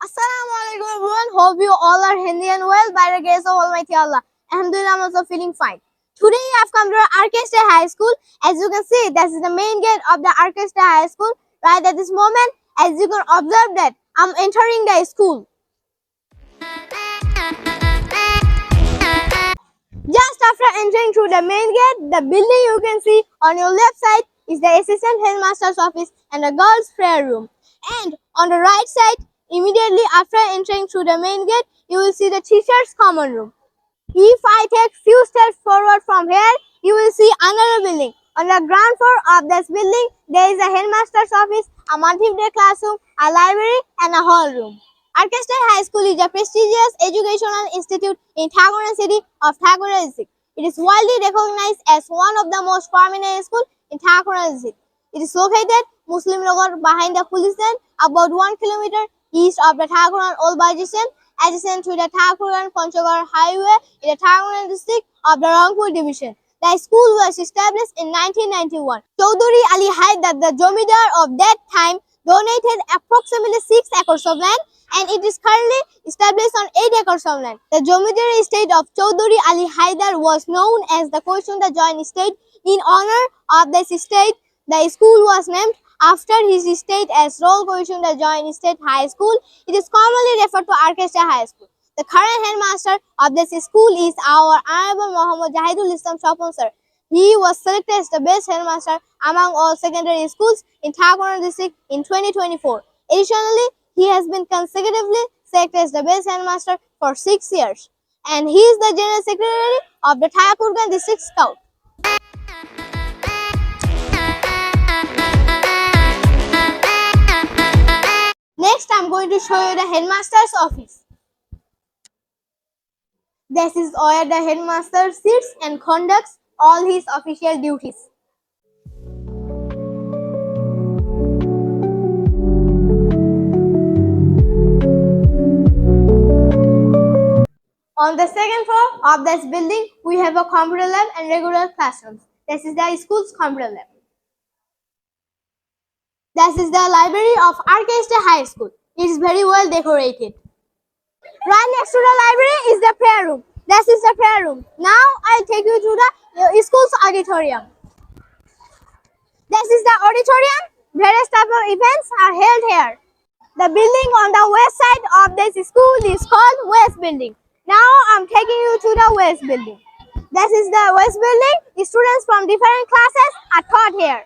Assalamu alaikum everyone. Hope you all are healthy and well by the grace of Almighty Allah. Alhamdulillah, I'm also feeling fine. Today I've come to Orchestra High School. As you can see, this is the main gate of the Orchestra High School. Right at this moment, as you can observe that I'm entering the school. Just after entering through the main gate, the building you can see on your left side is the assistant headmaster's office and the girls' prayer room. And on the right side, immediately after entering through the main gate, you will see the teacher's common room. If I take few steps forward from here, you will see another building. On the ground floor of this building, there is a headmaster's office, a multi-day classroom, a library and a hall room. Orchestra High School is a prestigious educational institute in Thakuran city of Thakuran district. It is widely recognized as one of the most prominent schools in Thakuran district. It is located Muslim Nagar behind the police line, about 1 kilometer east of the Thakuran Old Bus Station, adjacent to the Thakuran Panchgarh Highway in the Thakuran district of the Rangpur division. The school was established in 1991. Chaudhuri Ali Haidar, the Jomidar of that time, donated approximately 6 acres of land, and it is currently established on 8 acres of land. The Jomidari estate of Chaudhuri Ali Haidar was known as the Koishunda Joint Estate. In honor of this estate, the school was named after his estate as Rol Koishunda Joint Estate High School. It is commonly referred to Orchestra High School. The current headmaster of this school is our Honorable Muhammad Jahidul Islam Shapon sir. He was selected as the best headmaster among all secondary schools in Thakuran district in 2024. Additionally, he has been consecutively selected as the best headmaster for 6 years. And he is the General Secretary of the Thakurgan District Scout. Next, I'm going to show you the headmaster's office. This is where the headmaster sits and conducts all his official duties. On the second floor of this building, we have a computer lab and regular classrooms. This is the school's computer lab. This is the library of Orchestra High School. It is very well decorated. Right next to the library is the prayer room. This is the prayer room. Now I'll take you to the school's auditorium. This is the auditorium. Various types of events are held here. The building on the west side of this school is called West Building. Now I'm taking you to the West Building. This is the West Building. Students from different classes are taught here.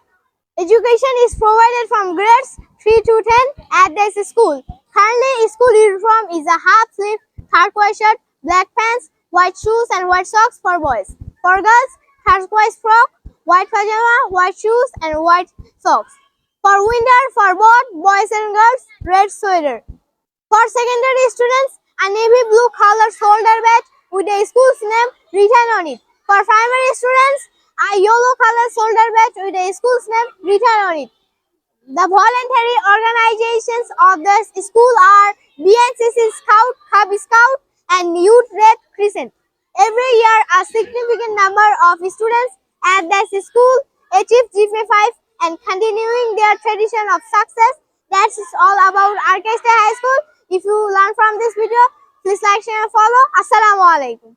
Education is provided from grades 3 to 10 at this school. Currently, school uniform is a half-sleeve turquoise shirt, black pants, white shoes and white socks for boys. For girls, turquoise frock, white pajama, white shoes and white socks. For winter, for both boys and girls, red sweater. For secondary students, a navy blue color shoulder badge with the school's name written on it. For primary students, a yellow color shoulder badge with the school's name written on it. The voluntary organizations of the school are BNCC Scout, Cub Scout and Youth Red Crescent. Every year, a significant number of students at this school achieve GPA 5 and continuing their tradition of success. That's all about Orchestra High School. If you learn from this video, please like, share and follow. Assalamu alaikum.